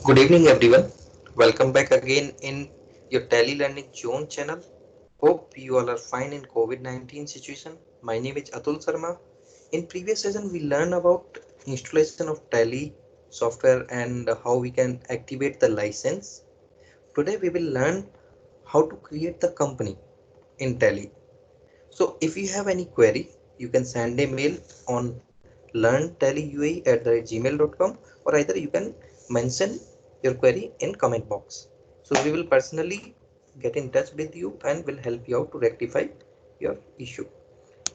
Good evening, everyone. Welcome back again in your Tele Learning Zone channel. Hope you all are fine in COVID-19 situation. My name is Atul Sharma. In previous session, we learned about installation of Tele software and how we can activate the license. Today, we will learn how to create the company in Tele. So, if you have any query, you can send a mail on learnteleuae@gmail.com, or either you can mention your query in comment box. So we will personally get in touch with you and will help you out to rectify your issue.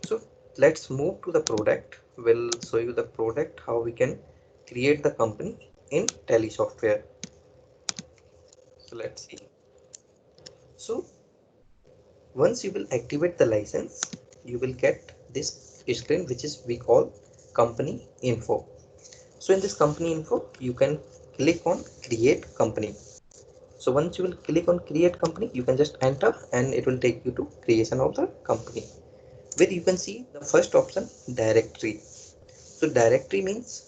So let's move to the product. We'll show you the product, how we can create the company in Tele software. So let's see. So once you will activate the license, you will get this screen which is we call company info. So in this company info, you can click on create company. So once you will click on create company, you can just enter and it will take you to creation of the company, where you can see the first option, directory. So directory means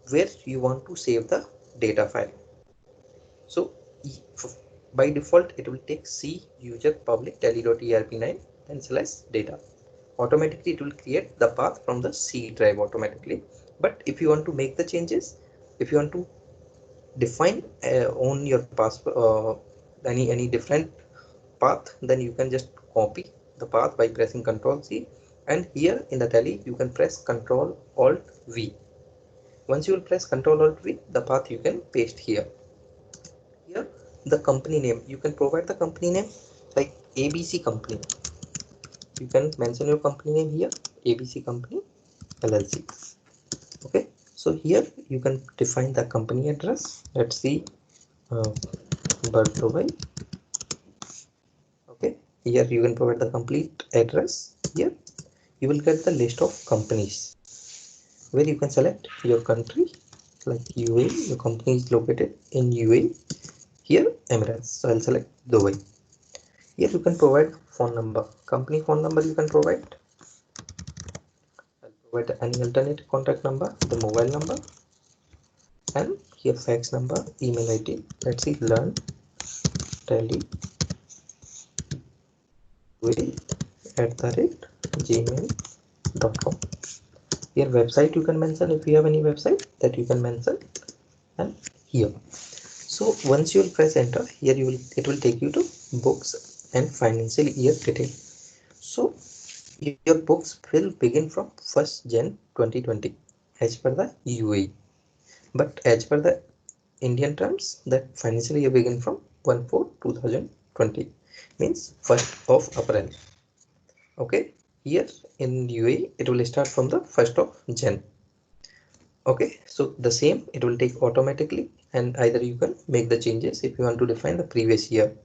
where you want to save the data file. So by default it will take C user public tele.erp9 then slash data. Automatically it will create the path from the C drive automatically. But if you want to make the changes, if you want to define on your password any different path, then you can just copy the path by pressing Ctrl C, and here in the tele you can press Ctrl Alt V. Once you will press Ctrl Alt V, the path you can paste here. Here the company name, you can provide the company name like ABC company. You can mention your company name here, ABC company LLC. Okay, so here you can define the company address. Let's see, uh, Dubai. Okay, here you can provide the complete address. Here you will get the list of companies where you can select your country like UAE. Your company is located in UAE. Here Emirates, so I'll select Dubai. Here you can provide phone number, company phone number you can provide. I'll provide any alternate contact number, the mobile number, and here fax number, email ID. Let's see, learn tele gmail.com. Here website you can mention, if you have any website that you can mention, and here. So once you will press enter, here you will, it will take you to books and financial year detail. So your books will begin from 1st Jan 2020 as per the UAE, but as per the Indian terms, that financial year begin from 1/4/2020, means 1st of April. Okay, here in UAE it will start from the 1st of Jan. Okay, so the same it will take automatically, and either you can make the changes if you want to define the previous year.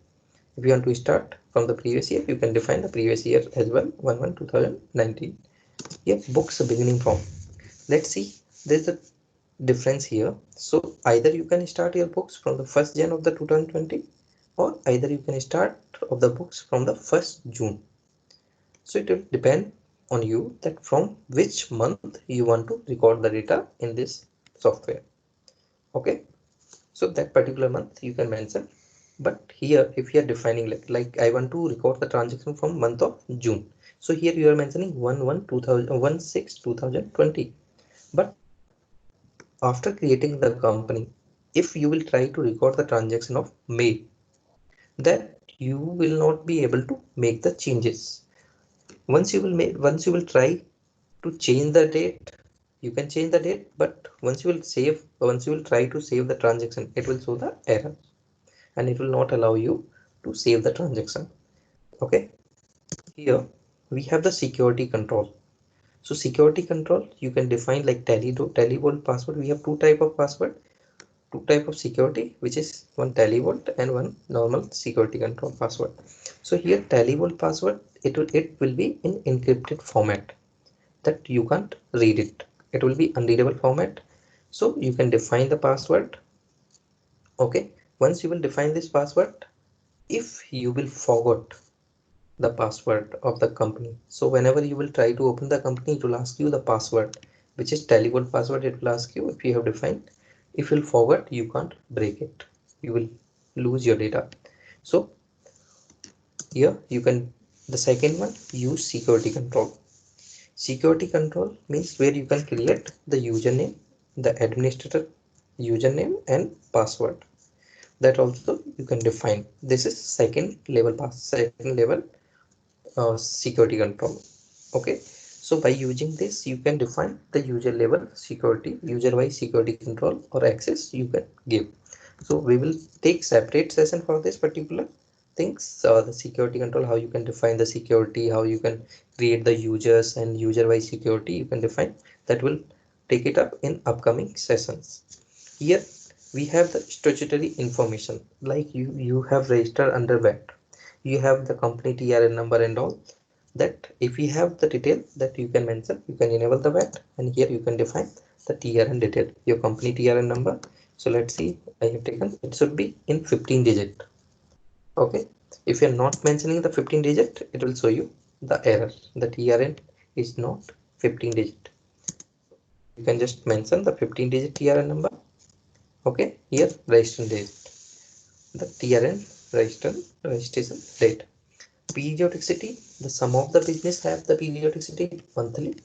If you want to start from the previous year, you can define the previous year as well, 1/1/2019. Here books beginning from, let's see, there's a difference here. So either you can start your books from the 1st Jan of the 2020, or either you can start of the books from the 1st June. So it will depend on you that from which month you want to record the data in this software. Okay, so that particular month you can mention. But here if you are defining like I want to record the transaction from month of June, so here you are mentioning 1/1/2016/2020. But after creating the company, if you will try to record the transaction of May, that you will not be able to make the changes. Once you will try to change the date, you can change the date, but once you will try to save the transaction, it will show the error and it will not allow you to save the transaction. Okay, here we have the security control. So security control you can define like televolt password. We have two type of password, two type of security, which is one televolt and one normal security control password. So here televolt password, it will be in encrypted format that you can't read it. It will be unreadable format. So you can define the password. Okay, once you will define this password, if you will forget the password of the company, so whenever you will try to open the company, it will ask you the password, which is televolt password. It will ask you if you have defined If you'll forward, you can't break it, you will lose your data. So here you can, the second one, use security control. Security control means where you can create the username, the administrator username and password, that also you can define. This is second level security control. Okay, so by using this you can define the user level security, user wise security control or access you can give. So we will take separate session for this particular things, the security control, how you can define the security, how you can create the users and user wise security you can define. That will take it up in upcoming sessions. Here we have the statutory information, like you have registered under VAT, you have the company TRN number and all that. If you have the detail that you can mention, you can enable the VAT, and here you can define the TRN detail, your company TRN number. So let's see, I have taken, it should be in 15 digit. Okay, if you're not mentioning the 15 digit, it will show you the error, the TRN is not 15 digit. You can just mention the 15 digit TRN number. Okay, here registration date, the TRN registration date. Periodicity, the sum of the business have the periodicity monthly,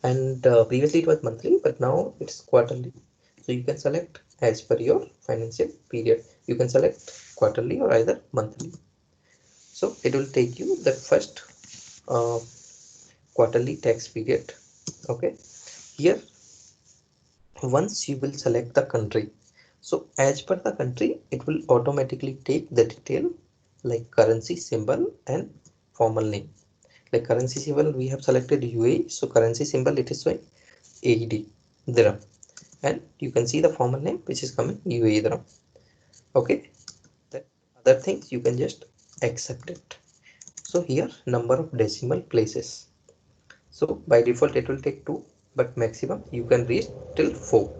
and previously it was monthly but now it's quarterly. So you can select as per your financial period, you can select quarterly or either monthly. So it will take you the first uh, quarterly tax period. Okay, here once you will select the country, so as per the country it will automatically take the detail like currency symbol and formal name. Like currency symbol we have selected UAE, so currency symbol it is showing AED dirham, and you can see the formal name which is coming UAE dirham. Okay, that other things you can just accept it. So here number of decimal places, so by default it will take 2, but maximum you can reach till 4.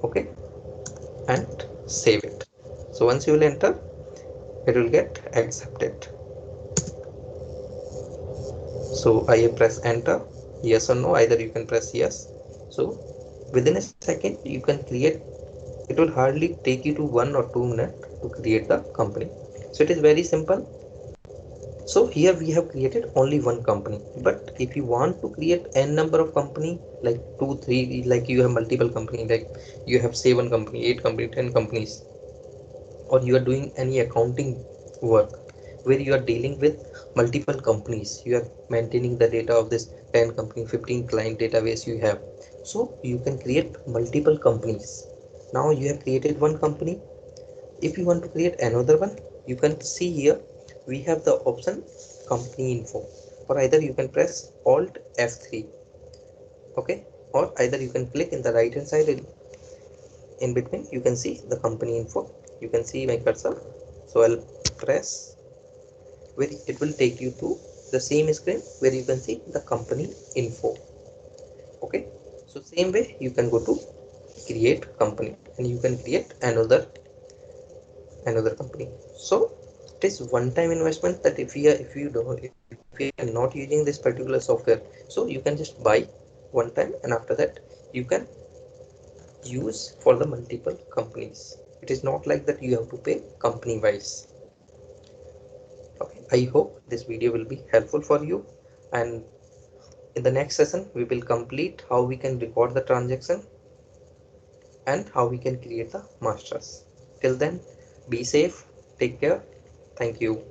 Okay, and save it. So once you will enter, it will get accepted. So I press enter, yes or no, either you can press yes. So within a second you can create, it will hardly take you to 1 or 2 minutes to create the company. So it is very simple. So here we have created only one company, but if you want to create n number of company, like 2 3, like you have multiple company, like you have 7 company, 8 company, 10 companies, or you are doing any accounting work where you are dealing with multiple companies, you are maintaining the data of this 10 company, 15 client database you have, so you can create multiple companies. Now you have created one company. If you want to create another one, you can see here we have the option company info, or either you can press alt F3. Okay, or either you can click in the right hand side, in between you can see the company info, you can see my cursor. So I'll press, where it will take you to the same screen where you can see the company info. Okay, so same way you can go to create company and you can create another company. So it is one time investment, that if you are not using this particular software, so you can just buy one time, and after that you can use for the multiple companies. It is not like that you have to pay company wise. Okay, I hope this video will be helpful for you, and in the next session we will complete how we can record the transaction and how we can create the masters. Till then, be safe, take care, thank you.